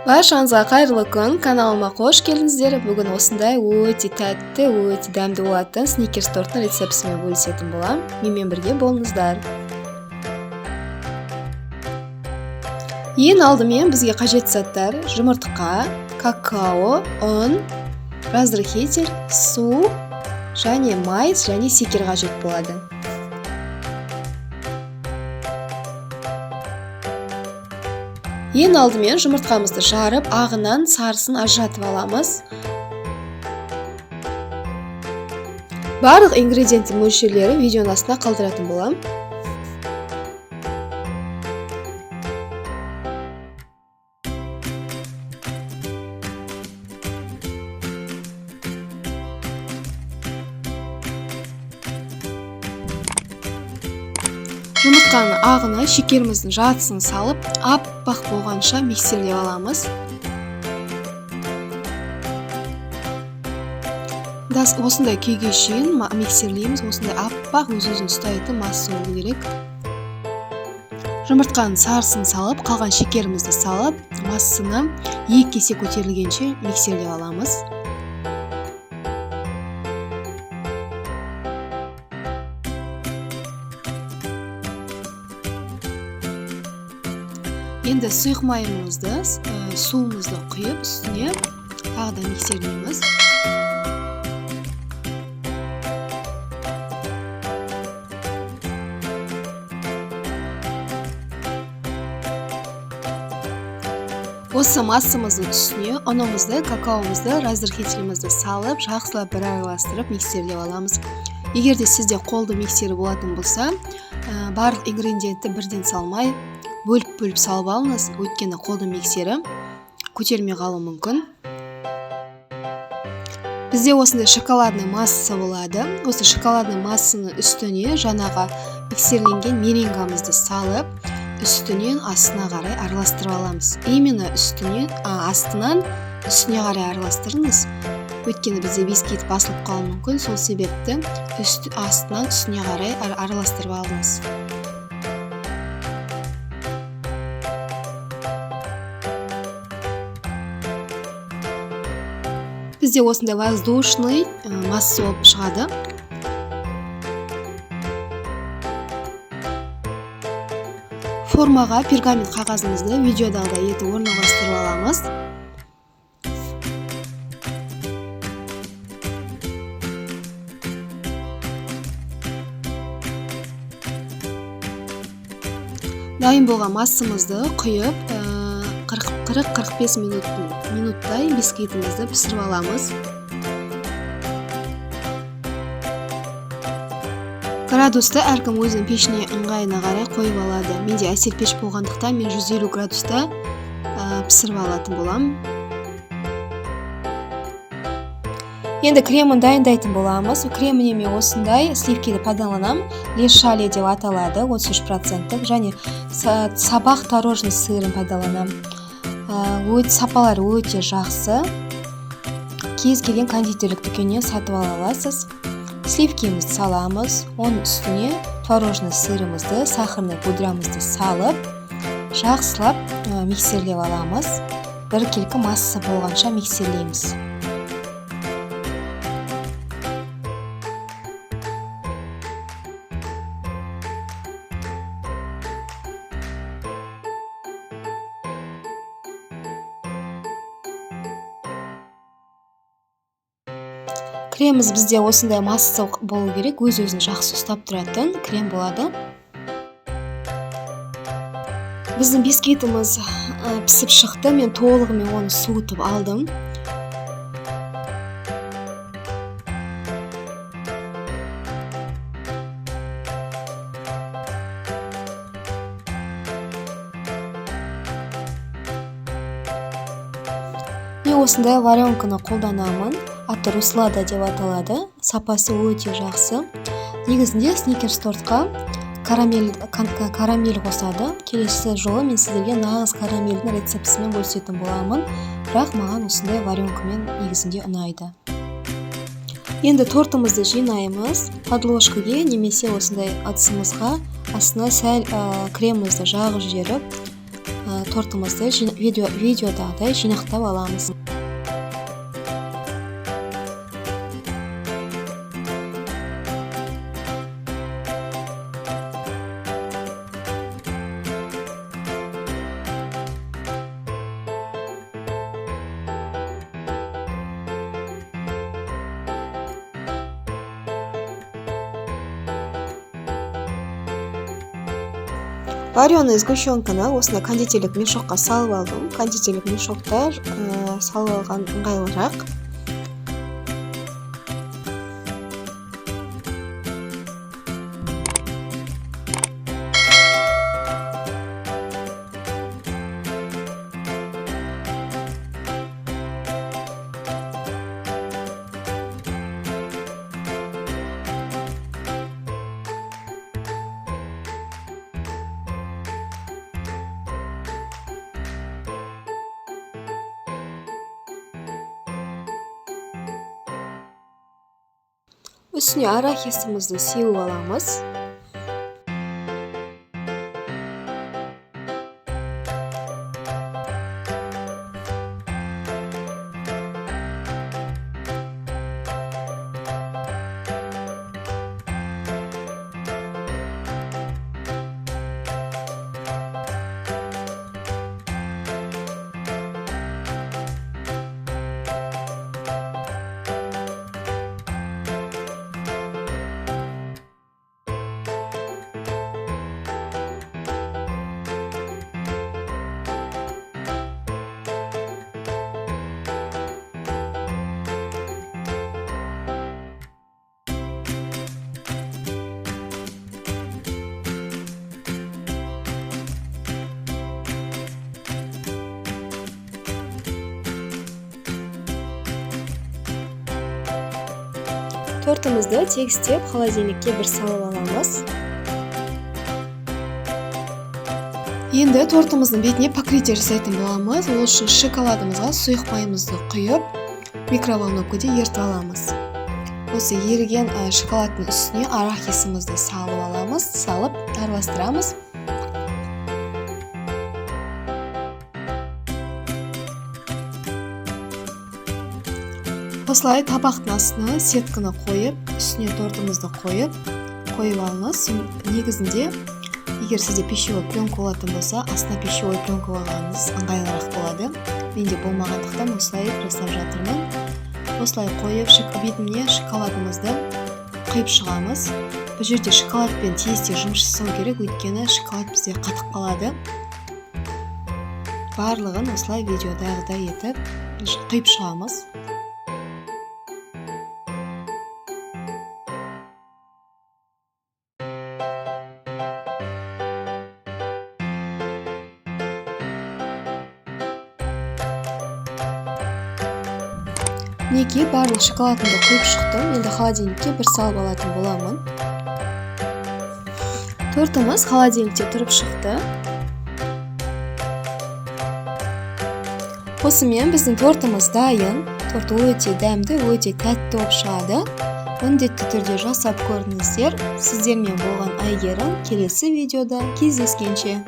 Баршаңызға қайырлы күн, каналыма қош келдіңіздер. Бүгін осындай өте тәтті, өте дәмді болатын сникерс торттың рецептісімен бөлісетін болам. Менімен бірге болыңыздар. Ең алдымен бізге қажет заттар: жұмыртқа, какао, ұн, разрыхитель, су және майс және секер қажет болады. Ең алдымен жұмыртқамызды жарып, ағынан сарысын ажыратып аламыз. Барлық ингредиенттің мөлшерлері видеоның астына қалдыратын болам. Жұмыртқаның ағына шекеріміздің жартысын салып, аппақ болғанша миксерлеп аламыз. Осындай күйге шейін миксерлейміз. Осындай аппақ, өз-өзін ұстайтын масса болу керек. Жұмыртқаның сарысын салып, қалған шекерімізді салып, массаны 2 есе көтерілгенше миксерлеп аламыз. Енді сұйық майымызды, суымызды құйып, үстіне тағы да миксерлейміз. Осы массамыздың үстіне ұнымызды, какаомызды, разрыхителімізді салып, жақсылап бір араластырып миксерлеп аламыз. Егер де сізде қолды миксері болатын болса, барлық ингредиентті бірден салмай, бөліп салып алыңыз, өйткені қолды миксері көтермей қалуы мүмкін. Бізде осындай шоколадный масса болады. Осы шоколадный массаның үстіне жаңағы миксерленген меренгамызды салып, үстінен астына қарай араластырып аламыз. Именно астынан үстіне қарай араластырыңыз. Өйткені бізде бисквит басылып қалуы мүмкін, сол себепті астынан үстіне қарай араластырып алыңыз. Бізде осындай воздушный масса болып шығады. Формаға пергамент қағазымызды видеодағыдай етіп орналастырып аламыз. Дайын болған массамызды құйып, 40-45 минуттай бисквитімізді пісіріп аламыз. Градусты әркім өзінің пешіне ыңғайына қарай қойып алады. Менде әсел пеш болғандықтан мен 150 градуста пісіріп алатын болам. Енді кремін дайындайтын боламыз. Креміне мен осындай сливкені пайдаланам. Лешале деп аталады, 33%, және сабақ творожный сырын пайдаланам. Сапалары өте жақсы. Кез келген кондитерлік дүкеннен сатып ала аласыз. Сливкемізді саламыз. Оның үстіне творожный сырымызды, сахарный пудрамызды салып, жақсылап миксерлеп аламыз. Біркелкі масса болғанша миксерлейміз. Креміміз бізде осындай масса болу керек, өз-өзін жақсы ұстап тұратын крем болады. Біздің бисквитіміз пісіп шықты, мен толығымен оны суытып алдым. Мен осындай варенканы қолданамын. Аты Руслада деп аталады. Сапасы өте жақсы. Негізінде сникерс тортқа карамель қосады. Келесі жолы мен сіздерге нағыз карамельдің рецептісімен бөлісетін боламын. Бірақ маған осындай варенкамен негізінде ұнайды. Енді тортымызды жинаймыз. Подложкаге немесе осындай ыдысымызға астына сәл кремімізді жағып жіберіп, тортымызды видеодағыдай жинақтап аламыз. Вареный сгущенканы осындай кондитерлік мешокқа салып алдым. Кондитерлік мешокта салып алған ыңғайлырақ. Үстіне арахисімізді сеуіп аламыз. Тортымызды тегістеп холодильникке бір салып аламыз. Енді тортымыздың бетіне покрытие жасайтын боламыз. Ол үшін шоколадымызға сұйық майымызды құйып, микроволновкада ерітіп аламыз. Осы еріген шоколадтың үстіне арахисімізді салып аламыз, салып араластырамыз. Осылай табақтың астына сетканы қойып, үстіне тортымызды қойып алыңыз. Негізінде, егер сізде пищевой пленка болатын болса, астына пищевой пленка қойғаныңыз ыңғайлырақ болады. Менде болмағандықтан осылай жасап жатырмын. Осылай қойып, бетіне шоколадымызды құйып шығамыз. Бұл жерде шоколадпен тез жұмыс жасау керек, өйткені шоколад бізде қатып қалады. Барлығын осылай видеодағыдай етіп құйып шығамыз. Неге барлық шоколадымды құйып шықтым. Енді холодильникке бір салып алатын боламын. Тортымыз холодильникте тұрып шықты. Осымен біздің тортымыз дайын. Торт өте дәмді, өте тәтті болып шығады. Міндетті түрде жасап көріңіздер. Сіздермен болған Әйгерім. Келесі видеода кездескенше.